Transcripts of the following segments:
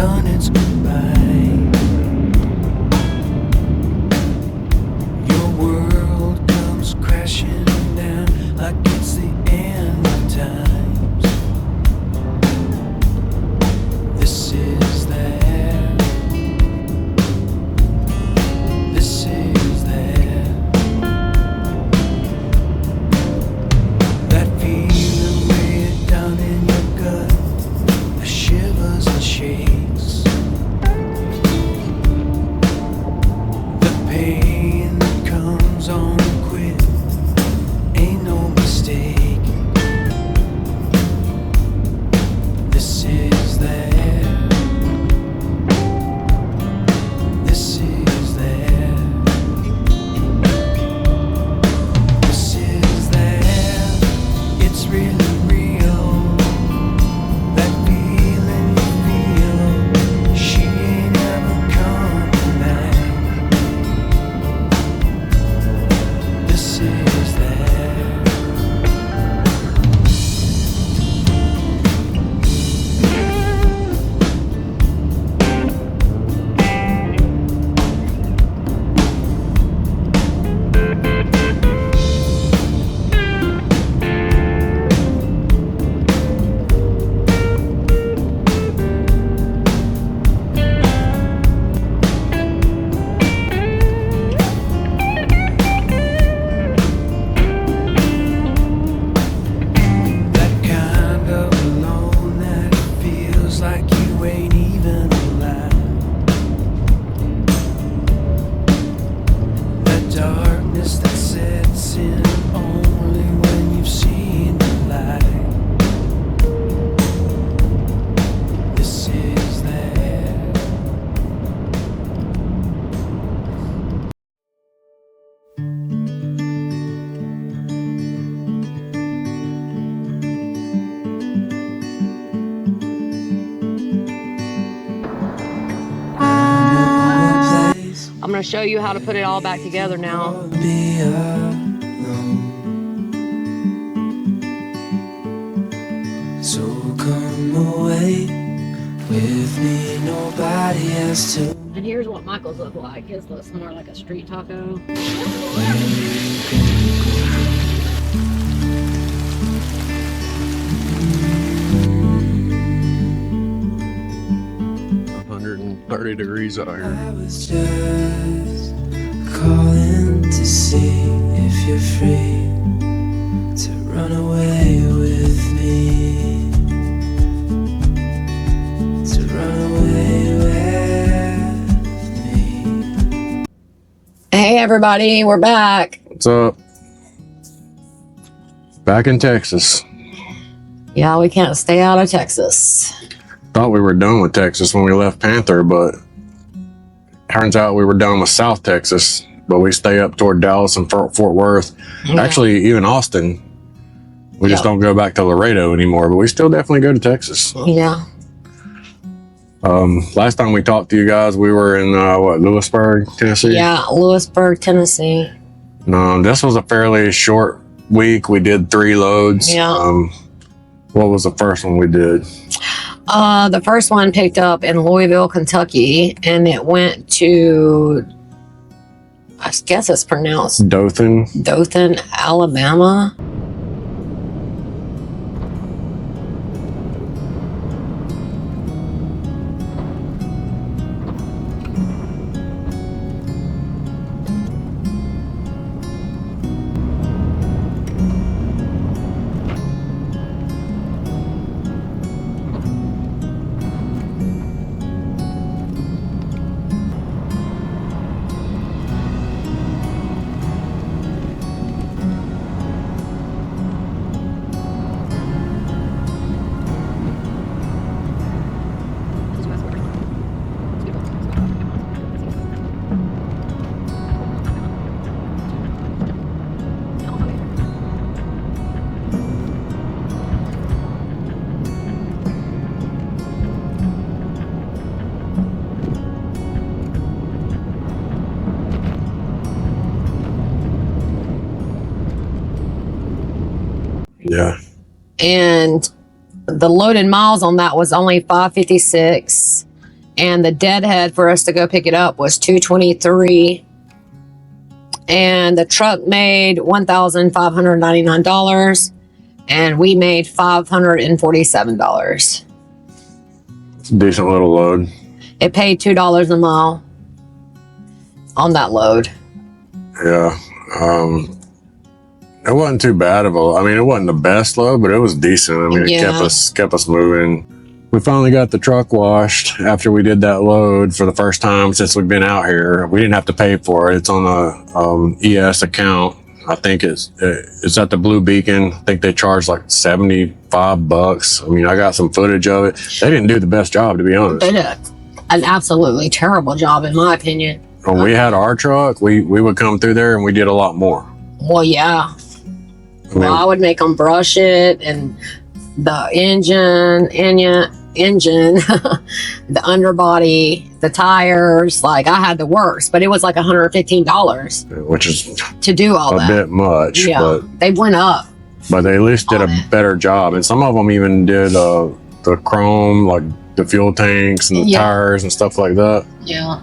done, it's goodbye. Your world comes crashing down like it's the end of times. This is there. This is there. That feeling way down in your gut, the shivers and shakes, the pain that comes on quick, ain't no mistake. This is there. This is there. This is there. It's really real. That feeling you feel. She ain't ever coming back. This is there. That kind of alone that feels like you ain't even alive. That darkness that sets in only when you've seen the light. This is there. I'm going to show you how to put it all back together now. Be alone. So come away with me. Nobody has to. And here's what Michael's look like. His looks more like a street taco. Where you can 130 degrees out here. I was just calling to see if you're free to run away with me. To run away with me. Hey, everybody. We're back. What's up? Back in Texas. Yeah, we can't stay out of Texas. Thought we were done with Texas when we left Panther, but turns out we were done with South Texas. But we stay up toward Dallas and Fort Worth. Yeah. Actually, even Austin. We just don't go back to Laredo anymore, but we still definitely go to Texas. Yeah. Last time we talked to you guys, we were in Lewisburg, Tennessee. Yeah, Lewisburg, Tennessee. This was a fairly short week. We did 3 loads. Yeah. What was the first one we did? The first one picked up in Louisville, Kentucky, and it went to, I guess it's pronounced Dothan. Dothan, Alabama. Yeah. And the loaded miles on that was only 556. and the deadhead for us to go pick it up was $223, and the truck made $1,599, and we made $547. It's a decent little load. It paid $2 a mile on that load. Yeah. It wasn't too bad of a. I mean, it wasn't the best load, but it was decent. I mean, it Yeah. kept us moving. We finally got the truck washed after we did that load for the first time since we've been out here. We didn't have to pay for it. It's on a ES account. I think it's at the Blue Beacon. I think they charge like $75. I mean, I got some footage of it. They didn't do the best job, to be honest. They did an absolutely terrible job, in my opinion. When we had our truck, we would come through there and we did a lot more. Well, yeah. Well, I would make them brush it, and the engine, the underbody, the tires. Like, I had the works, but it was like $115 which is to do all a that. bit much. Yeah, But they went up. But they at least did a on it. better job. And some of them even did the chrome, like the fuel tanks and the Yeah. tires and stuff like that. Yeah.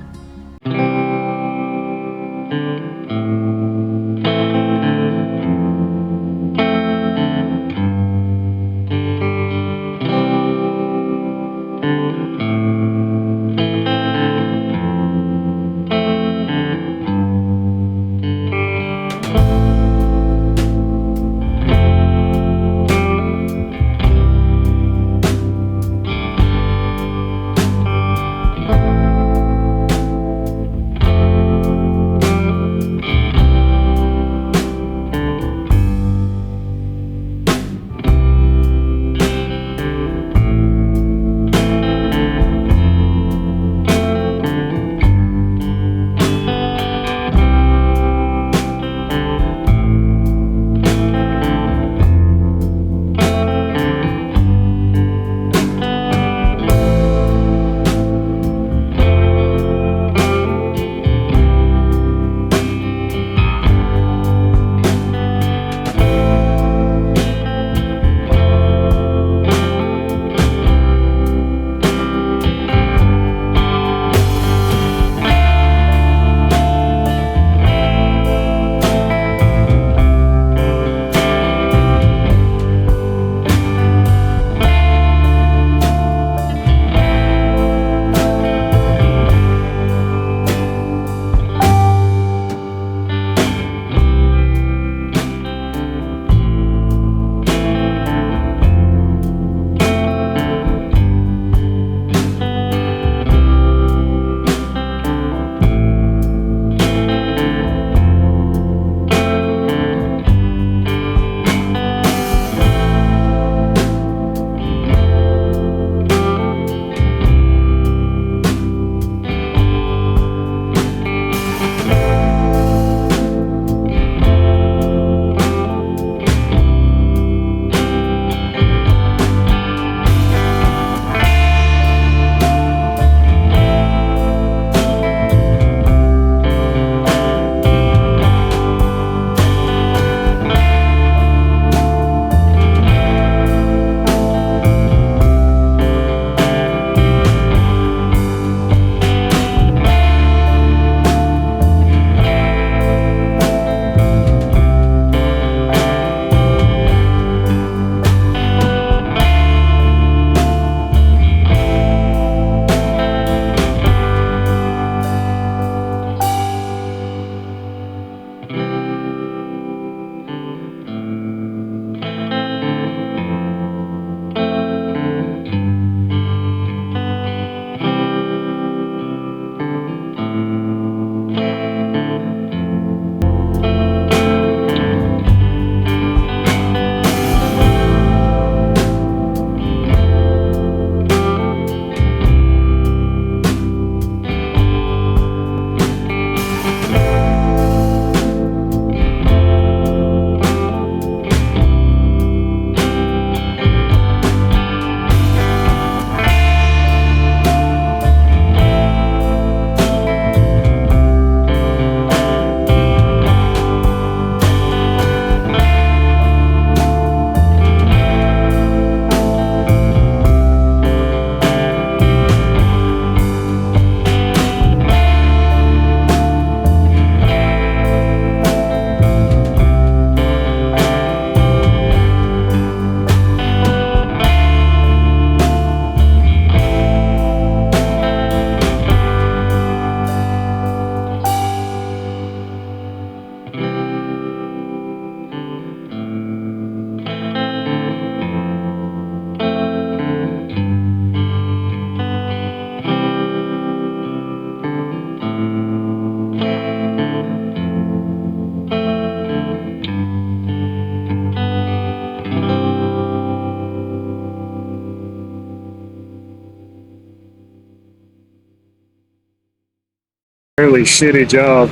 Really shitty job.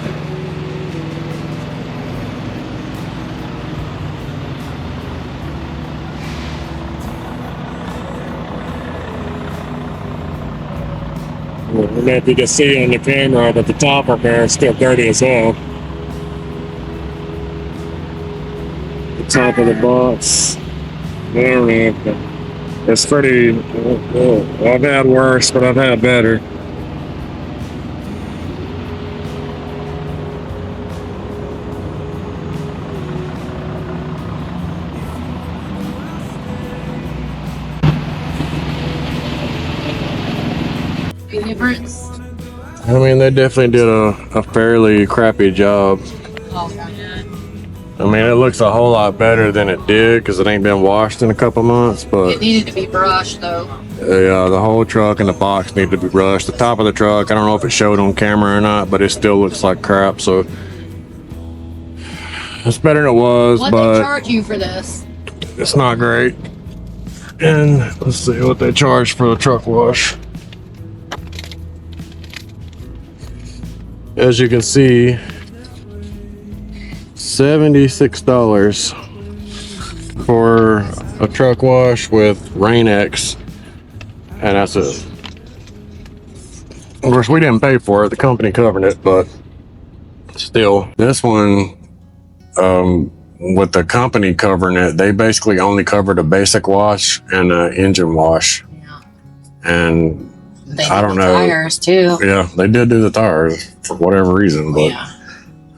I'm happy to see on the camera that the top of there is still dirty as hell. The top of the box. I don't know. It's pretty. I've had worse, but I've had better. Difference. I mean, they definitely did a fairly crappy job. Oh, man. I mean, it looks a whole lot better than it did because it ain't been washed in a couple months, but It needed to be brushed, though. yeah, the whole truck and the box need to be brushed. The top of the truck, I don't know if it showed on camera or not, but it still looks like crap, so it's better than it was, What but they charge you for this? it's not great. And let's see what they charge for the truck wash. As you can see, $76 for a truck wash with Rain-X, and that's it. Of course, we didn't pay for it; the company covered it, but still, this one, with the company covering it, they basically only covered a basic wash and an engine wash, Yeah. and They I don't did the know. tires, too. Yeah, they did do the tires for whatever reason, but Yeah.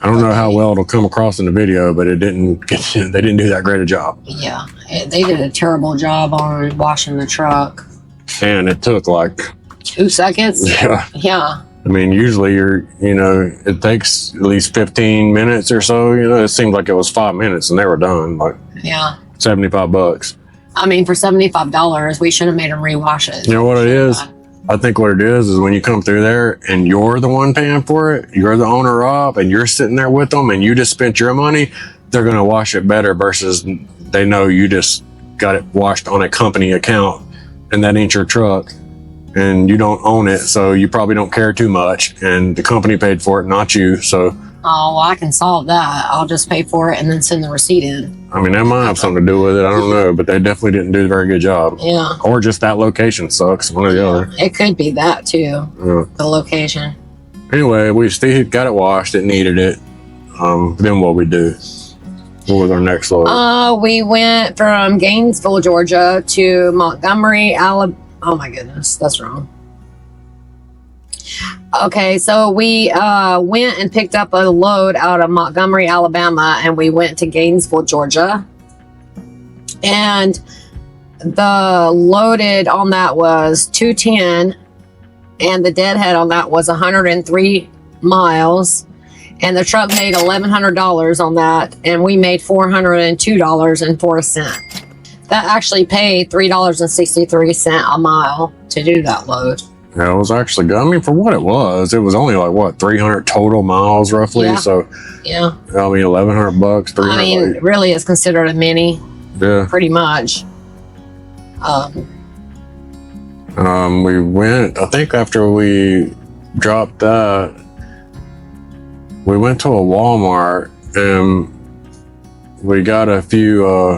I don't know how well it'll come across in the video, but it didn't get, they didn't do that great a job. Yeah. They did a terrible job on washing the truck. And it took like, 2 seconds? yeah, Yeah. I mean, usually it takes at least 15 minutes or so, it seemed like it was 5 minutes and they were done, like Yeah. $75. I mean, for $75, we should have made them rewash it. You know what it is? I think what it is when you come through there and you're the one paying for it, you're the owner of, and you're sitting there with them and you just spent your money, they're going to wash it better versus they know you just got it washed on a company account and that ain't your truck and you don't own it. So you probably don't care too much and the company paid for it, not you. So, Oh, well, I can solve that. I'll just pay for it and then send the receipt in. I mean, that might have something to do with it. I don't know, but they definitely didn't do a very good job. Yeah. Or just that location sucks, one or the other. It could be that, too. Yeah. The location. Anyway, we still got it washed. It needed it. Then what we do? What was our next load? We went from Gainesville, Georgia to Montgomery, Alabama. Oh my goodness, that's wrong. Okay, so we went and picked up a load out of Montgomery, Alabama, and we went to Gainesville, Georgia. And the loaded on that was 210, and the deadhead on that was 103 miles. And the truck made $1,100 on that, and we made $402.04. That actually paid $3.63 a mile to do that load. Yeah, it was actually good. I mean, for what it was only like what 300 total miles roughly. Yeah. So Yeah. I mean, $1,100, 300. I mean, really, it's considered a mini, yeah. pretty much. We went. I think after we dropped that, we went to a Walmart and we got a few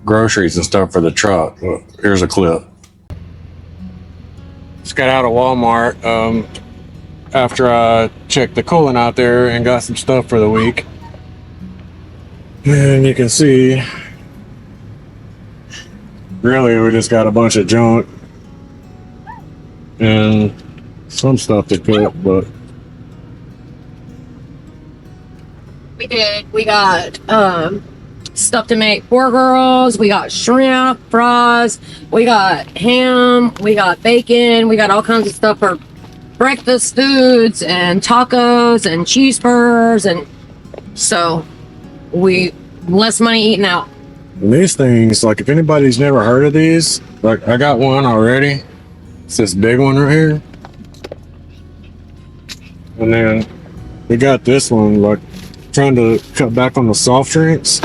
groceries and stuff for the truck. Here's a clip. Just got out of Walmart after I checked the coolant out there and got some stuff for the week. And you can see, really, we just got a bunch of junk and some stuff to cook, but We did. We got stuff to make poor girls. We got shrimp, fries. We got ham. We got bacon. We got all kinds of stuff for breakfast foods and tacos and cheeseburgers. And so we less money eating out. and these things, like if anybody's never heard of these, like I got one already. It's this big one right here. And then we got this one, like trying to cut back on the soft drinks.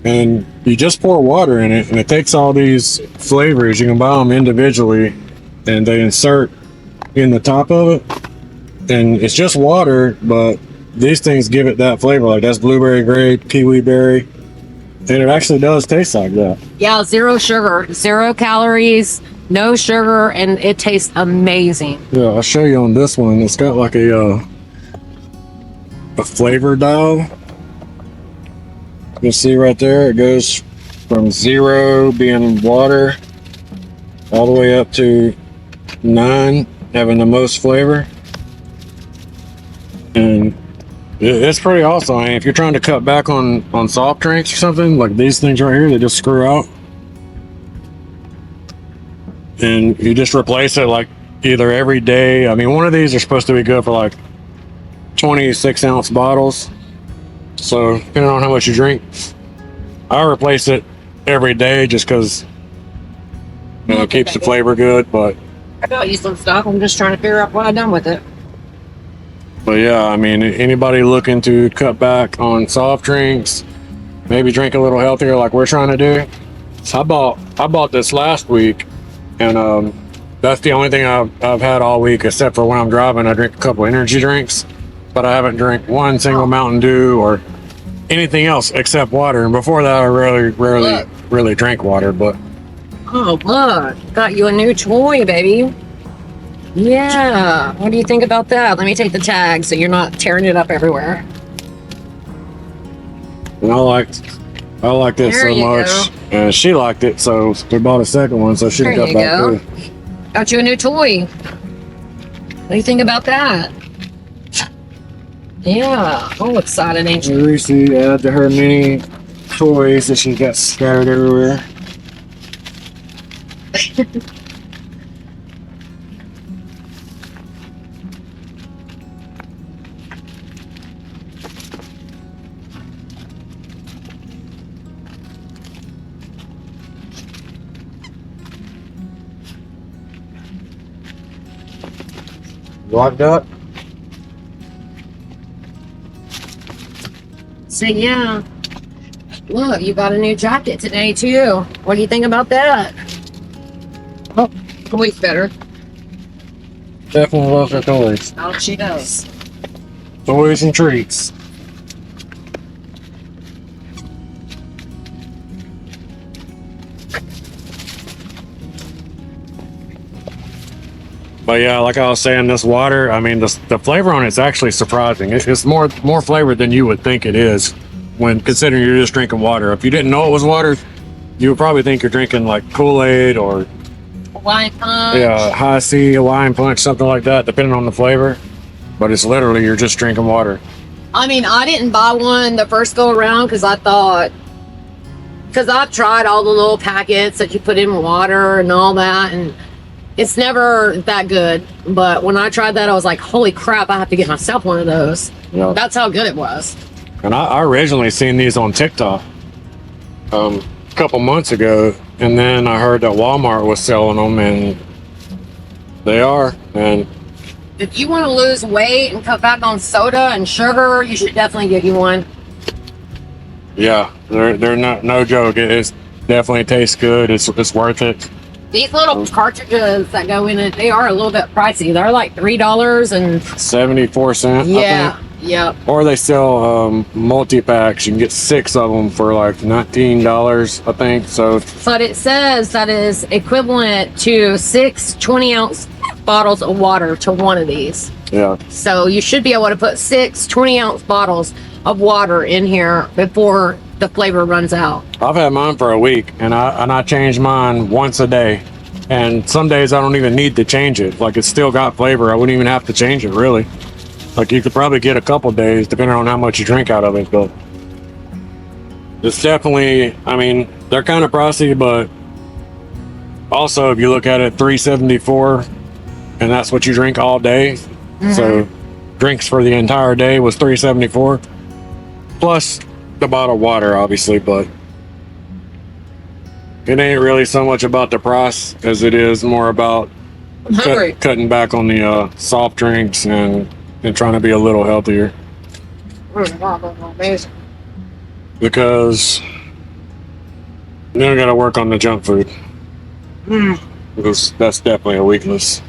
And you just pour water in it and it takes all these flavors. You can buy them individually and they insert in the top of it. and it's just water, but these things give it that flavor. Like that's blueberry grape, kiwi berry, and it actually does taste like that. Yeah, 0 sugar, 0 calories, no sugar, and it tastes amazing. Yeah, I'll show you on this one. It's got like a flavor dial. You can see right there, it goes from 0 being water all the way up to 9 having the most flavor. And it's pretty awesome. I mean, if you're trying to cut back on soft drinks or something, like these things right here, they just screw out. And you just replace it like either every day. I mean, one of these are supposed to be good for like 26-ounce bottles. So depending on how much you drink, I replace it every day just because it keeps the flavor good. But I got you some stuff. I'm just trying to figure out what I've done with it. But yeah, I mean, anybody looking to cut back on soft drinks, maybe drink a little healthier like we're trying to do. So I bought this last week, and that's the only thing I've had all week, except for when I'm driving. I drink a couple energy drinks, but I haven't drank one single Mountain Dew or anything else except water. And before that, I rarely drank water. But oh, look, got you a new toy, baby. Yeah, what do you think about that? Let me take the tag so you're not tearing it up everywhere. and I liked it There so you much, go. and she liked it, so we bought a second one. So she There got you back go. too. Got you a new toy. What do you think about that? Yeah, all excited, ain't you? Reesy add to her mini toys that she's got scattered everywhere. Locked up? So yeah, look, you got a new jacket today too. What do you think about that? Oh, toy's better. Definitely loves her toys. Oh, she does. Toys and treats. But yeah, like I was saying, this water, I mean, the flavor on it's actually surprising. It's more flavored than you would think it is when considering you're just drinking water. If you didn't know it was water, you would probably think you're drinking like Kool-Aid or Wine punch. high C, wine punch, something like that, depending on the flavor. But it's literally you're just drinking water. I mean, I didn't buy one the first go around because I've tried all the little packets that you put in water and all that, and it's never that good. But when I tried that, I was like, holy crap, I have to get myself one of those. Yeah. That's how good it was. And I originally seen these on TikTok a couple months ago, and then I heard that Walmart was selling them, and they are. And If you want to lose weight and cut back on soda and sugar, you should definitely get you one. yeah, they're not no joke. It definitely tastes good. It's worth it. These little cartridges that go in it, they are a little bit pricey. They're like $3 and 74 cents. I yeah, think. yep. Or they sell multi-packs. You can get 6 of them for like $19, I think. So But it says that is equivalent to 6 20-ounce bottles of water to one of these. yeah, So you should be able to put 6 20-ounce bottles of water in here before the flavor runs out. I've had mine for a week, and I change mine once a day. And some days I don't even need to change it. Like it's still got flavor. I wouldn't even have to change it really. Like you could probably get a couple days depending on how much you drink out of it, but it's definitely, I mean, they're kind of pricey, but also if you look at it, $3.74, and that's what you drink all day. So drinks for the entire day was $3.74 plus the bottled water, obviously, but it ain't really so much about the price as it is more about I'm hungry. cutting back on the soft drinks and trying to be a little healthier, Amazing. because then I got to work on the junk food, because that's definitely a weakness.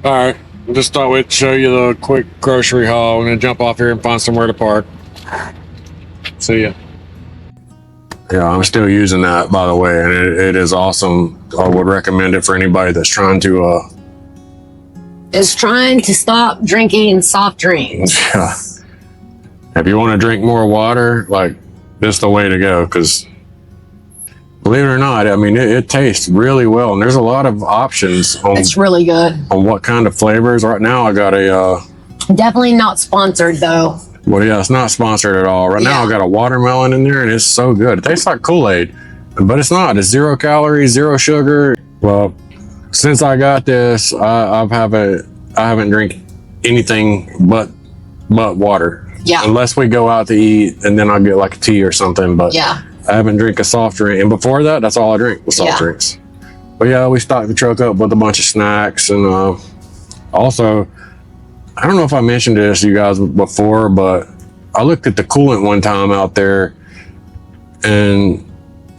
All right, Just thought we'd show you the quick grocery haul. I'm gonna jump off here and find somewhere to park. See ya. Yeah, I'm still using that, by the way, and it is awesome. I would recommend it for anybody that's trying to Is trying to stop drinking soft drinks. yeah. If you want to drink more water, like, this is the way to go, because believe it or not, I mean, it tastes really well, and there's a lot of options on, It's really good. on what kind of flavors. Right now, I got a, Definitely not sponsored though. well, yeah, it's not sponsored at all. Right now, I got a watermelon in there, and it's so good. It tastes like Kool-Aid, but it's not. It's 0 calories, 0 sugar. Well, since I got this, I haven't drank anything but water. Yeah. Unless we go out to eat, and then I'll get like a tea or something. But Yeah. I haven't drank a soft drink, and before that, that's all I drink was soft drinks. But yeah, we stocked the truck up with a bunch of snacks, and also, I don't know if I mentioned this to you guys before, but I looked at the coolant one time out there, and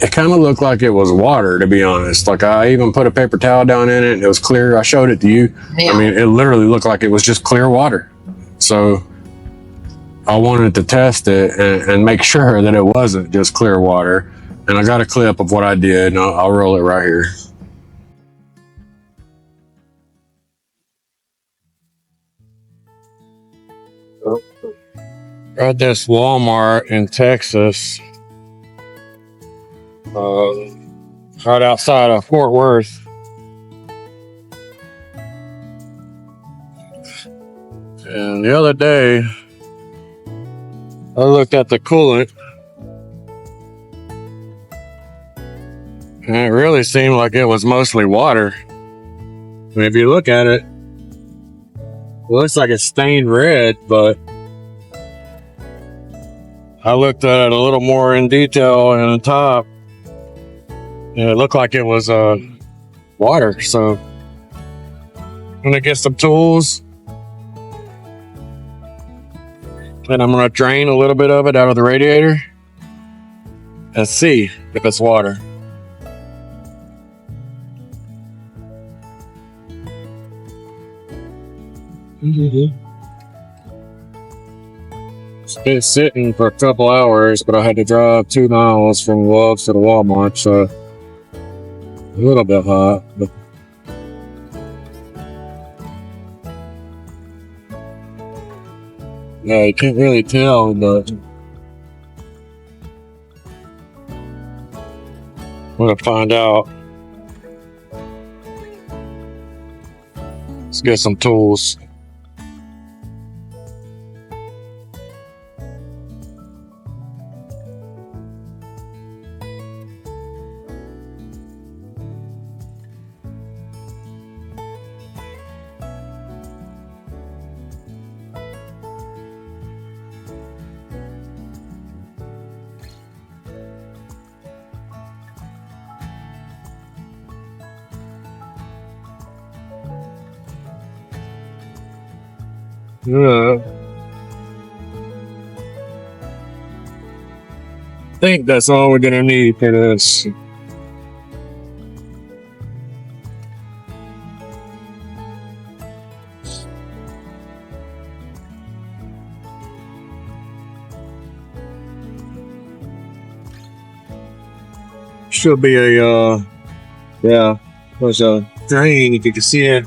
it kind of looked like it was water, to be honest. Like, I even put a paper towel down in it, and it was clear. I showed it to you. Yeah. I mean, it literally looked like it was just clear water. So I wanted to test it and make sure that it wasn't just clear water. And I got a clip of what I did, and I'll roll it right here. At this Walmart in Texas, right outside of Fort Worth. And the other day, I looked at the coolant, and it really seemed like it was mostly water. I mean, if you look at it, it looks like it's stained red, but I looked at it a little more in detail in the top, and it looked like it was water. So I'm gonna get some tools, and I'm gonna drain a little bit of it out of the radiator and see if it's water. It's been sitting for a couple hours, but I had to drive 2 miles from Love's to the Walmart, so a little bit hot. But yeah, you can't really tell, but I'm gonna find out. Let's get some tools. Yeah. I think that's all we're gonna need for this. Should be a yeah, there's a drain if you can see it.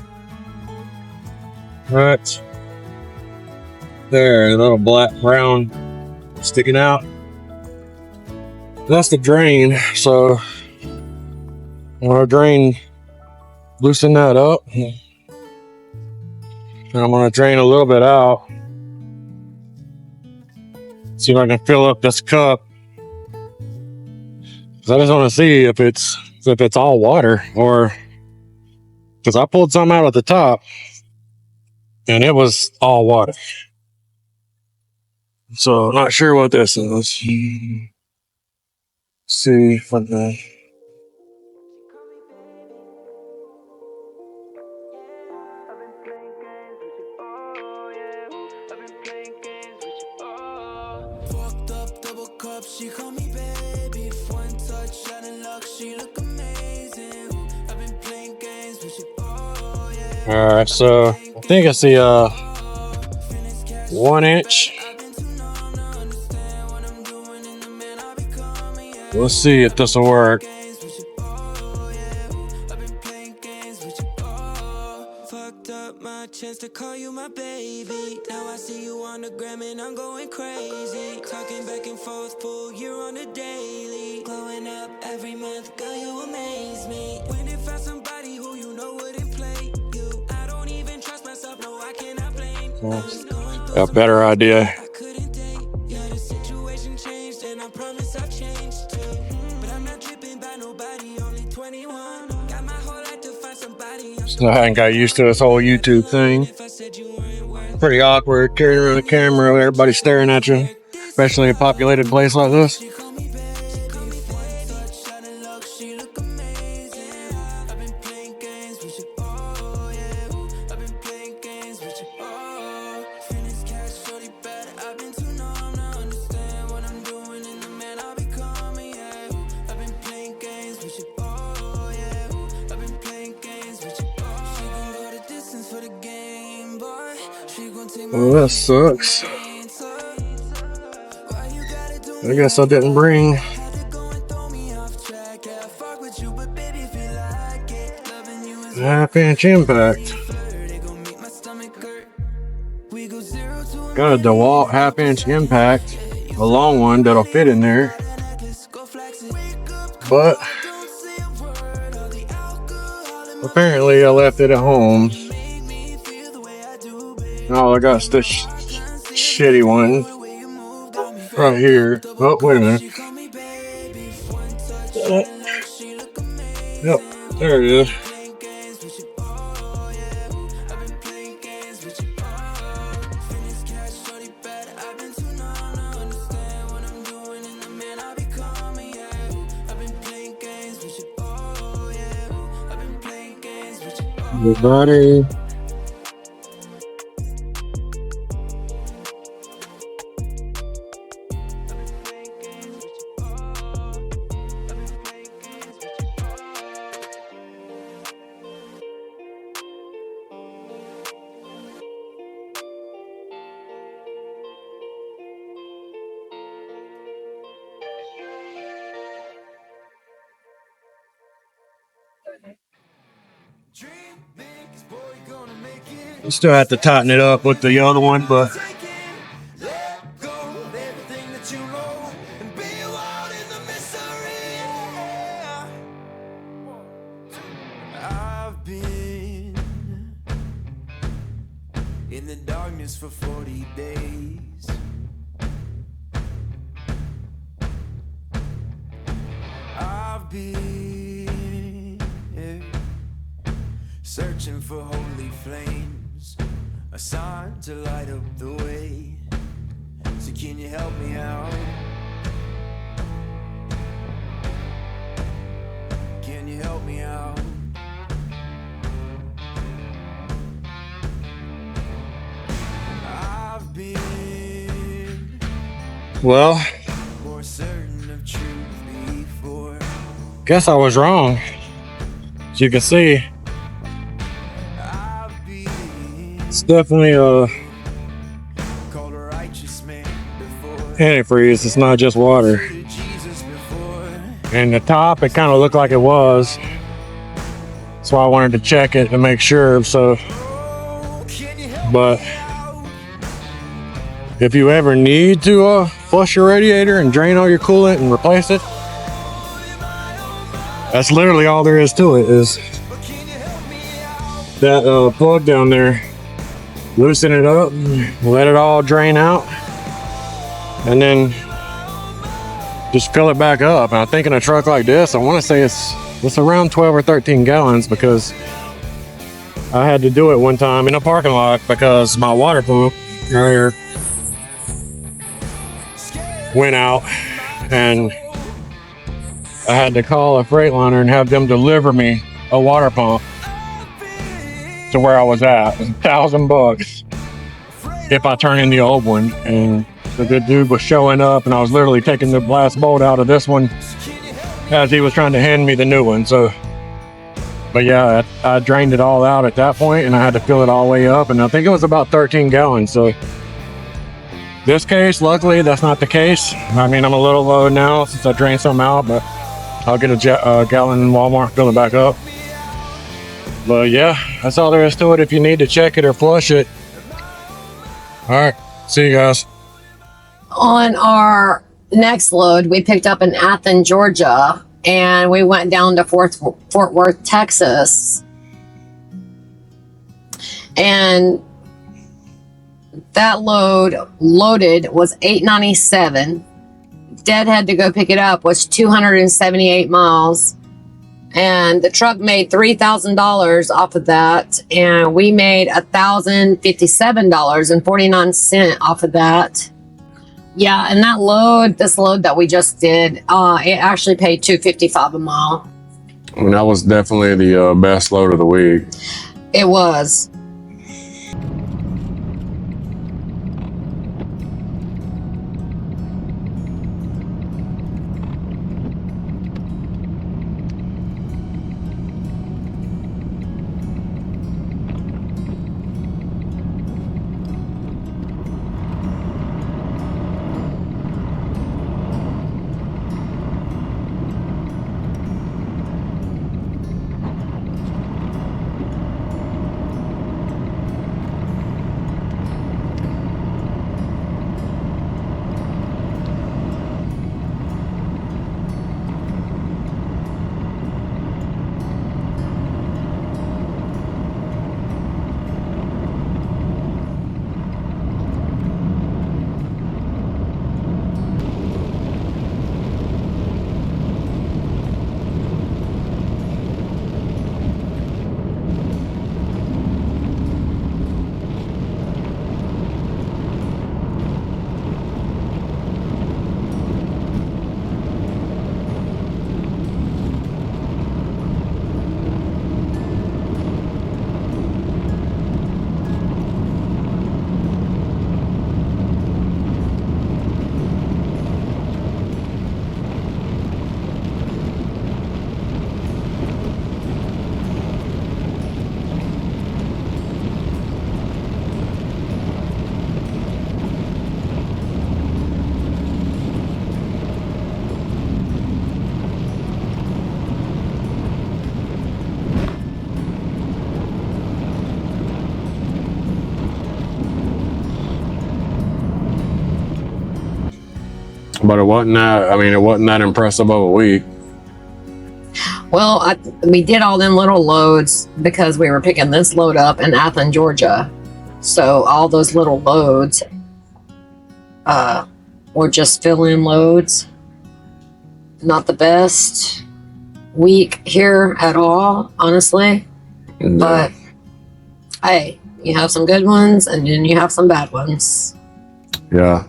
Right there, a little black brown sticking out. That's the drain. So I'm gonna drain, loosen that up, and I'm gonna drain a little bit out. See if I can fill up this cup. 'Cause I just want to see if it's all water, or because I pulled some out at the top and it was all water. So I'm not sure what this is. See if I can. Fucked up double cup, she call me baby. One touch, out of luck, she look amazing. I've been playing games with you, oh yeah. All right, so I think it's the 1 inch. We'll see if this will work. Chance to call you my baby. Now I see you on the gram and I'm going crazy. Talking back and forth, pull you're on a daily. Glowing up every month, girl, you amaze me. When you find somebody who you know wouldn't play you, I don't even trust myself, no, I cannot blame. Got a better idea. I couldn't date. Yeah, the situation changed and I promise I've changed too. But I'm not tripping by nobody, only 21. Got my whole life to find somebody. So I hadn't got used to this whole YouTube thing. Pretty awkward carrying around a camera with everybody staring at you, especially in a populated place like this. Well, that sucks. I guess I didn't bring a 1/2 inch impact. Got a DeWalt 1/2 inch impact, a long one that'll fit in there. But apparently I left it at home. Oh, I got this shitty one right here. Oh, wait a minute. Yep, there it is. Everybody. You still have to tighten it up with the other one, but I've been in the darkness for 40 days. I've been searching for holy flames, a sign to light up the way. So can you help me out? Can you help me out? I've been well, more certain of truth before. guess I was wrong. As you can see, I've been it's definitely a called a righteous man before. antifreeze. It's not just water. To Jesus before. And the top, it kind of looked like it was. That's why I wanted to check it to make sure. So, Oh, can you help but me out? if you ever need to flush your radiator and drain all your coolant and replace it, that's literally all there is to it, is Can you help me out? that plug down there. Loosen it up, let it all drain out, and then just fill it back up. And I think in a truck like this, I want to say it's around 12 or 13 gallons, because I had to do it one time in a parking lot because my water pump right here went out, and I had to call a Freightliner and have them deliver me a water pump to where I was at. It was $1,000 if I turn in the old one. And the good dude was showing up, and I was literally taking the blast bolt out of this one as he was trying to hand me the new one. So But yeah, I drained it all out at that point, and I had to fill it all the way up, and I think it was about 13 gallons. So this case, luckily, that's not the case. I mean, I'm a little low now since I drained some out, but I'll get a gallon in Walmart, fill it back up. But yeah, that's all there is to it if you need to check it or flush it. All right, see you guys. On our next load, we picked up in Athens, Georgia, and we went down to Fort Worth, Texas. And that loaded was $897. Dad had to go pick it up, was 278 miles. And the truck made $3,000 off of that. And we made $1,057.49 off of that. Yeah, and this load that we just did, it actually paid $255 a mile. I mean, that was definitely the best load of the week. It was. But it wasn't that, I mean, it wasn't that impressive of a week. Well, we did all them little loads because we were picking this load up in Athens, Georgia. So all those little loads were just fill-in loads. Not the best week here at all, honestly. No. But hey, you have some good ones and then you have some bad ones. Yeah.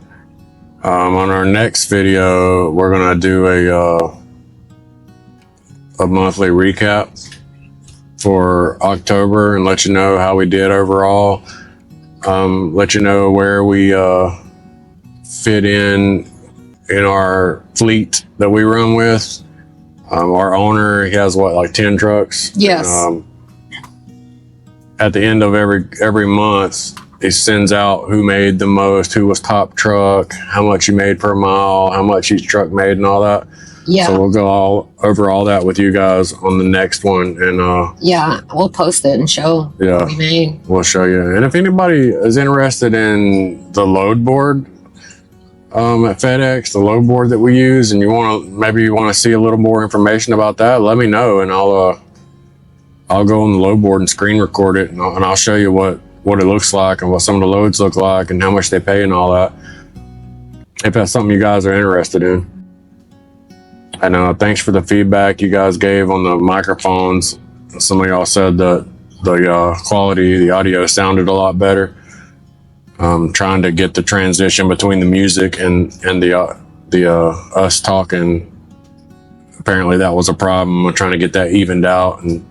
On our next video, we're gonna do a monthly recap for October and let you know how we did overall. Let you know where we fit in our fleet that we run with. Our owner, he has what, like 10 trucks? Yes. And, at the end of every month, he sends out who made the most, who was top truck, how much you made per mile, how much each truck made, and all that. Yeah. So we'll go over all that with you guys on the next one, and yeah, we'll post it and show what we made. We'll show you. And if anybody is interested in the load board at FedEx, the load board that we use, and you want to see a little more information about that, let me know, and I'll go on the load board and screen record it, and I'll show you what it looks like and what some of the loads look like and how much they pay and all that, if that's something you guys are interested in. And thanks for the feedback you guys gave on the microphones. Some of y'all said that the quality, the audio sounded a lot better. Trying to get the transition between the music and the us talking. Apparently that was a problem. I'm trying to get that evened out, and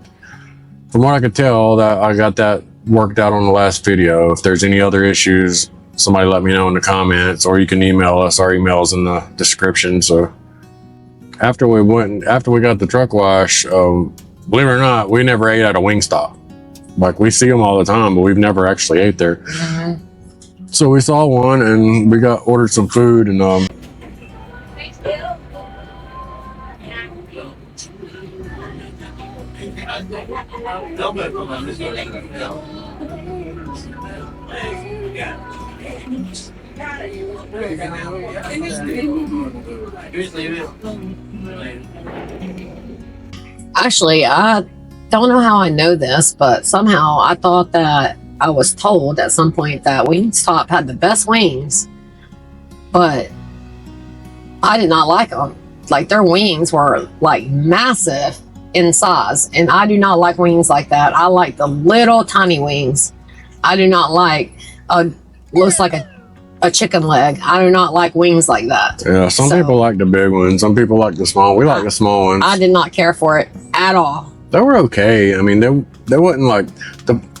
from what I could tell, that I got that worked out on the last video. If there's any other issues, somebody let me know in the comments, or you can email us. Our email's in the description. So after we got the truck wash, believe it or not, we never ate at a Wingstop. Like, we see them all the time, but we've never actually ate there. Mm-hmm. So we saw one and we ordered some food and Actually, I don't know how I know this, but somehow I thought that I was told at some point that Wingstop had the best wings, but I did not like them. Like, their wings were like massive in size, and I do not like wings like that. I like the little tiny wings. I do not like looks like a chicken leg. I do not like wings like that. yeah, some people like the big ones. Some people like the small. We like the small ones. I did not care for it at all. They were okay. I mean, they wasn't like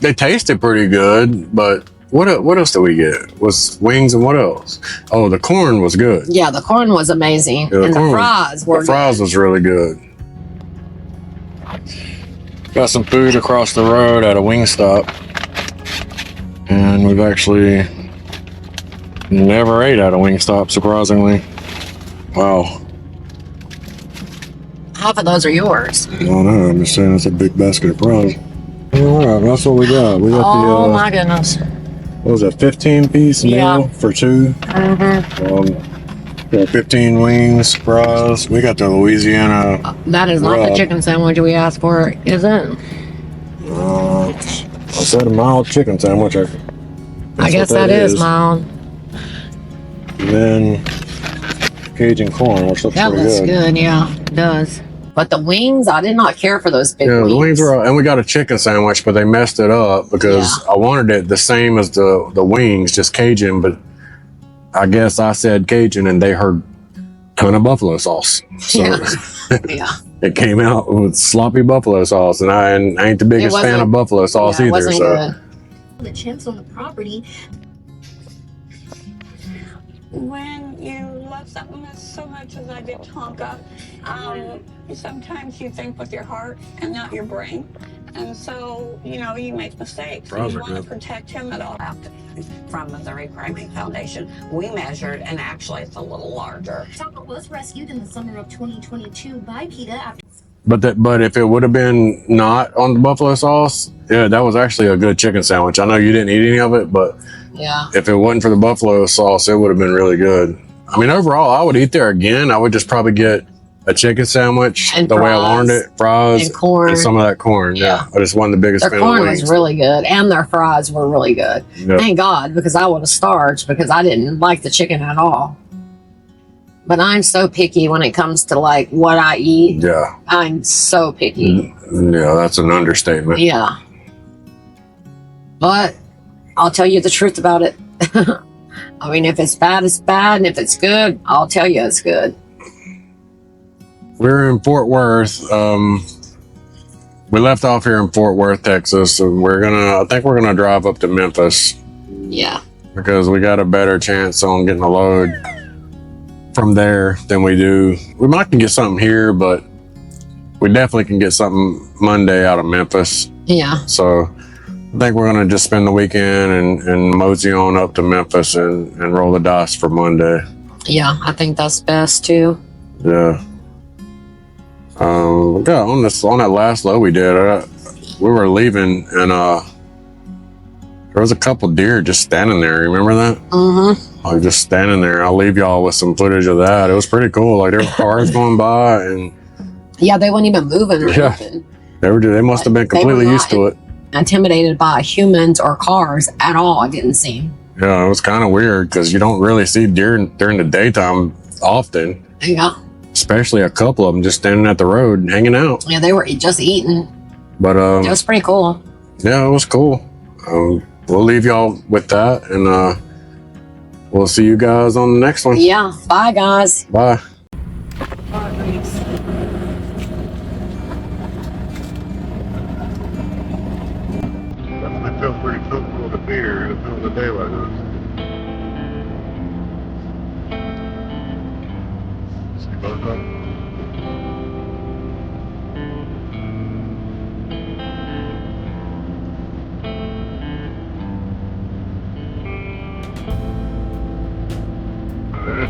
they tasted pretty good, but what else did we get? Was wings and what else? Oh, the corn was good. Yeah, the corn was amazing, Yeah, and the fries were. The fries was really good. Got some food across the road at a Wingstop, and we've actually never ate at a Wingstop, surprisingly. Wow. Half of those are yours. I don't know. I'm just saying it's a big basket of fries. All right, that's what we got. We got Oh the my goodness. what was that? 15-piece Yeah. meal for two. Mm-hmm. 15 wings, fries. We got the Louisiana. That is not the Rub. chicken sandwich we asked for, is it? I said a mild chicken sandwich. I guess that is mild. And then Cajun corn, which looks That pretty looks good. good, yeah, it does. But the wings, I did not care for those big Yeah, wings. the wings were, and we got a chicken sandwich, but they messed it up because I wanted it the same as the wings, just Cajun. But I guess I said Cajun, and they heard ton of buffalo sauce. So Yeah. it came out with sloppy buffalo sauce, and I ain't the biggest fan of buffalo sauce Yeah, it either. wasn't So good. The chimps on the property. When you love something so much as I did Tonka, sometimes you think with your heart and not your brain. And so, you make mistakes. You want to protect him at all. From Missouri Primate Foundation, we measured, and actually it's a little larger. Tonka was rescued in the summer of 2022 by PETA after. But if it would have been not on the buffalo sauce, yeah, that was actually a good chicken sandwich. I know you didn't eat any of it, but Yeah. if it wasn't for the buffalo sauce, it would have been really good. I mean, overall, I would eat there again. I would just probably get a chicken sandwich And the way I fries. learned it, fries And corn. and some of that corn. Yeah, I just wasn't the biggest Their fan corn of wings. was really good, and their fries were really good. Yeah. Thank God, because I would have starved because I didn't like the chicken at all. But I'm so picky when it comes to like what I eat. Yeah, I'm so picky. yeah, that's an understatement. Yeah. But I'll tell you the truth about it. I mean, if it's bad, it's bad. And if it's good, I'll tell you it's good. We're in Fort Worth. We left off here in Fort Worth, Texas, and I think we're gonna drive up to Memphis Yeah. because we got a better chance on getting a load from there than we do. We might can get something here, but we definitely can get something Monday out of Memphis. Yeah. So I think we're gonna just spend the weekend and mosey on up to Memphis and roll the dice for Monday. Yeah. I think that's best too. Yeah. Yeah, on that last load we did, we were leaving and there was a couple deer just standing there. Remember that? Mm-hmm. Like just standing there. I'll leave y'all with some footage of that. It was pretty cool. Like there were cars going by and Yeah, they weren't even moving or Yeah. anything. they must have been They were completely not used to it. Intimidated by humans or cars at all, it didn't seem. Yeah, it was kind of weird because you don't really see deer during the daytime often, Yeah. especially a couple of them just standing at the road and hanging out. Yeah, they were just eating. But It was pretty cool. yeah, it was cool. We'll leave y'all with that, and we'll see you guys on the next one. Yeah. Bye, guys. Bye. I feel pretty comfortable with a beer in the middle of the day like this. See both of them?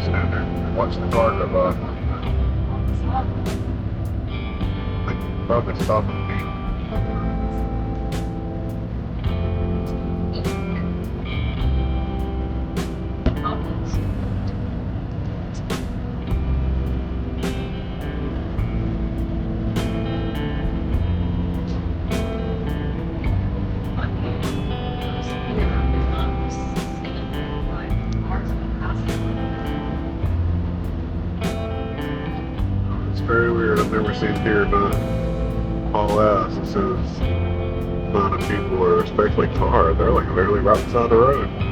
stand there and watch the car go by. They could probably stop and feed them. It's very weird. I've never seen deer hunt haul ass as soon as amount of people are, especially cars. They're like literally right beside the road.